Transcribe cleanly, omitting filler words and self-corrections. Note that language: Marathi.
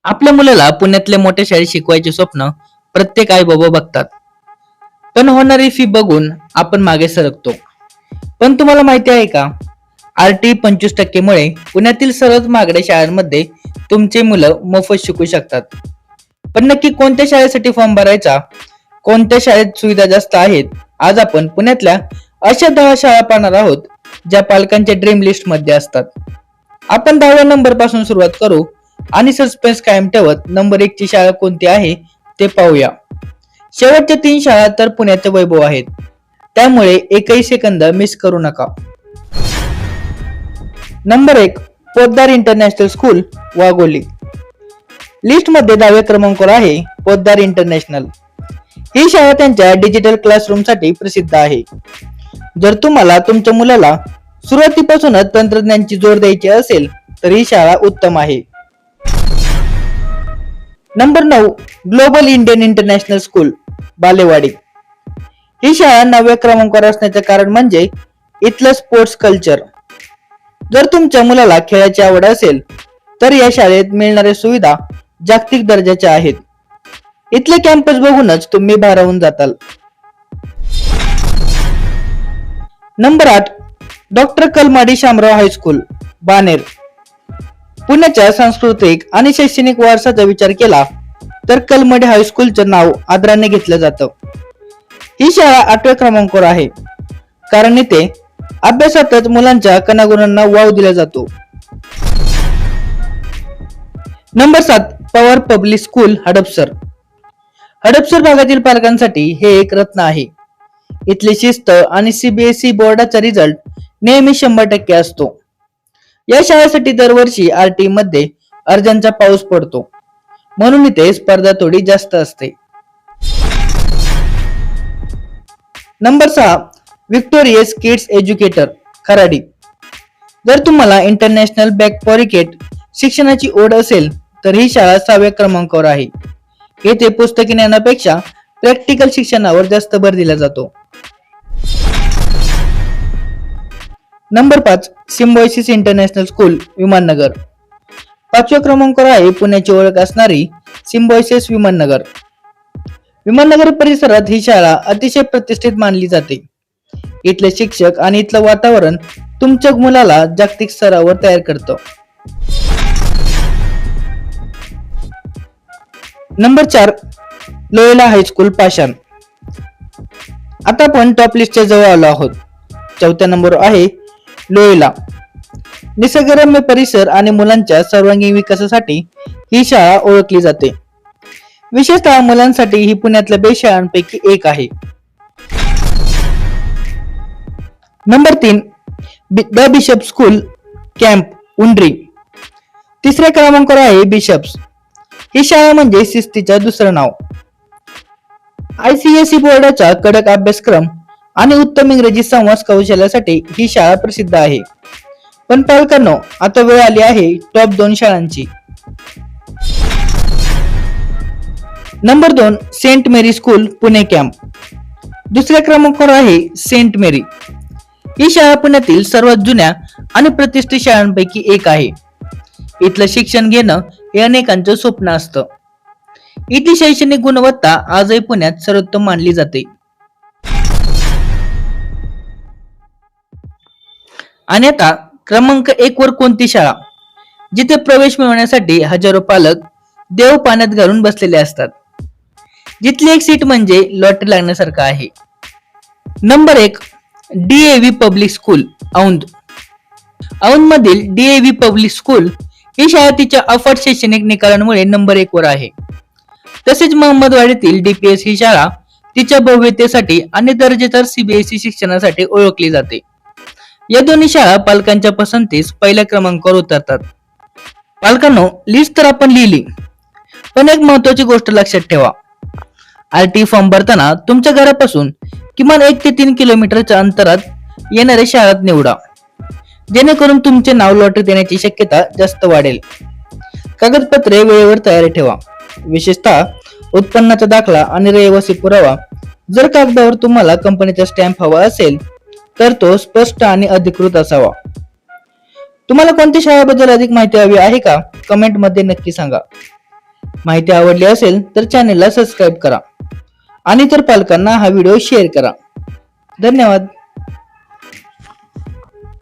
आपल्या मुलाला पुण्यातल्या मोठ्या शाळेत शिकवायचे स्वप्न प्रत्येक आई बाबा बघतात, पण होणारी फी बघून आपण मागे सरकतो. पण तुम्हाला माहिती आहे का, आरटी 25% मुळे पुण्यातील सर्वात महागड्या शाळांमध्ये तुमचे मुलं मोफत शिकू शकतात. पण नक्की कोणत्या शाळेसाठी फॉर्म भरायचा, कोणत्या शाळेत सुविधा जास्त आहेत, आज आपण पुण्यातल्या अशा 10 शाळा पाहणार आहोत ज्या पालकांच्या ड्रीम लिस्ट मध्ये असतात. आपण 10व्या नंबर पासून सुरुवात करू आणि सस्पेन्स कायम ठेवत नंबर 1 ची शाळा कोणती आहे ते पाहूया. शेवटच्या 3 शाळा तर पुण्याचे वैभव आहेत, त्यामुळे एकही सेकंद मिस करू नका. Number 1, Poddar international school, Wagholi. List मध्ये 10व्या क्रमांकावर आहे पोद्दार इंटरनॅशनल. ही शाळा त्यांच्या डिजिटल क्लासरूम साठी प्रसिद्ध आहे. जर तुम्हाला तुमच्या मुलाला सुरुवातीपासूनच तंत्रज्ञानाची जोड द्यायची असेल तर ही शाळा उत्तम आहे. Number 9, global Indian international school, Balewadi. ही शाळा 9व्या क्रमांकावर असण्याचे कारण म्हणजे इथलं स्पोर्ट्स कल्चर. जर तुमच्या मुलाला खेळाची आवड असेल तर या शाळेत मिळणाऱ्या सुविधा जागतिक दर्जाच्या आहेत. इथले कॅम्पस बघूनच तुम्ही भारावून जाताल. Number 8, doctor Kalmadi Shamrao high school, Baner. पुण्याच्या सांस्कृतिक आणि शैक्षणिक वारसाचा विचार केला तर कलमाडी हायस्कूलचं नाव आदराने घेतलं जातं. ही शाळा 8व्या क्रमांकावर आहे, कारण इथे अभ्यासातच मुलांच्या कणागुणांना वाव दिला जातो. Number 7, Pawar public school, Hadapsar. Hadapsar भागातील पालकांसाठी हे एक रत्न आहे. इथली शिस्त आणि सीबीएसई बोर्डाचा रिझल्ट नेहमी 100% असतो. या शाळेसाठी दरवर्षी आरटी मध्ये अर्जांचा पाऊस पडतो, म्हणून इथे स्पर्धा थोडी जास्त असते. Number 6, victorious kids educator, Kharadi. जर तुम्हाला इंटरनॅशनल बॅकपॉकेट शिक्षणाची ओढ असेल तर ही शाळा 6व्या क्रमांकावर आहे. येथे पुस्तकी ज्ञानापेक्षा प्रॅक्टिकल शिक्षणावर जास्त भर दिला जातो. Number 5, symbiosis international school, Viman Nagar. 5व्या क्रमांकावर आहे पुण्याची ओळख असणारी सिम्बायोसिस विमाननगर. विमाननगर परिसरात ही शाळा अतिशय प्रतिष्ठित मानली जाते. इथले शिक्षक आणि इथलं वातावरण तुमच्या मुलाला जागतिक स्तरावर तयार करतं. नंबर 4, लोयोला हायस्कूल, पाषाण. आता आपण टॉप लिस्टच्या जवळ आलो आहोत. 4थ्या नंबरवर आहे लोयोला. निसर्गरम्य परिसर आणि मुलांच्या सर्वांगीण विकासासाठी ही शाळा ओळखली जाते. विशेषतः मुलांसाठी ही पुण्यातल्या बेस्ट शाळांपैकी एक आहे. Number 3, the Bishop school, camp, Undri. 3ऱ्या क्रमांकावर आहे बिशप्स. ही शाळा म्हणजे शिस्तीचं दुसरं नाव. आयसीएसई बोर्डाचा कडक अभ्यासक्रम आणि उत्तम इंग्रजी संवाद कौशल्यासाठी ही शाळा प्रसिद्ध आहे. पण पालकांनो, आता वेळ आली आहे टॉप 2 शाळांची. नंबर 2, सेंट मेरी स्कूल, पुणे कॅम्प. 2ऱ्या क्रमांकावर आहे सेंट मेरी. ही शाळा पुण्यातील सर्वात जुन्या आणि प्रतिष्ठित शाळांपैकी एक आहे. इथलं शिक्षण घेणं हे अनेकांचं स्वप्न असतं. इथली शैक्षणिक गुणवत्ता आजही पुण्यात सर्वोत्तम मानली जाते. आणि आता क्रमांक 1 वर कोणती शाळा, जिथे प्रवेश मिळवण्यासाठी हजारो पालक देव पाण्यात घालून बसलेले असतात, जिथली एक सीट म्हणजे लॉटरी लागण्यासारखं आहे. Number 1, DAV public school, Aundh. Aundh मधील डीएव्ही पब्लिक स्कूल ही शाळा तिच्या अफाट शैक्षणिक निकालांमुळे नंबर 1 वर आहे. तसेच महम्मदवाडीतील डीपीएस ही शाळा तिच्या भव्यतेसाठी आणि दर्जेदार सीबीएसई शिक्षणासाठी ओळखली जाते. या दोन्ही शाळा पालकांच्या पसंतीस पहिल्या क्रमांकावर उतरतात. पालकांनो, लिस्ट तर आपण लिहिली, पण एक महत्वाची गोष्ट लक्षात ठेवा. आरटी फॉर्म भरताना तुमच्या घरापासून किमान 1 ते 3 किलोमीटरच्या अंतरात येणाऱ्या शाळात निवडा, जेणेकरून तुमचे नाव लॉटरी देण्याची शक्यता जास्त वाढेल. कागदपत्रे वेळेवर तयारी ठेवा, विशेषतः उत्पन्नाचा दाखला आणि रहिवासी पुरावा. जर कागदावर तुम्हाला कंपनीचा स्टॅम्प हवा असेल तर तो स्पष्ट आणि अधिकृत असावा. तुम्हाला कोणत्या शाळेबद्दल अधिक माहिती हवी आहे का? कमेंट मध्ये नक्की सांगा. माहिती आवडली असेल तर चॅनेलला सबस्क्राईब करा आणि इतर पालकांना हा व्हिडिओ शेअर करा. धन्यवाद.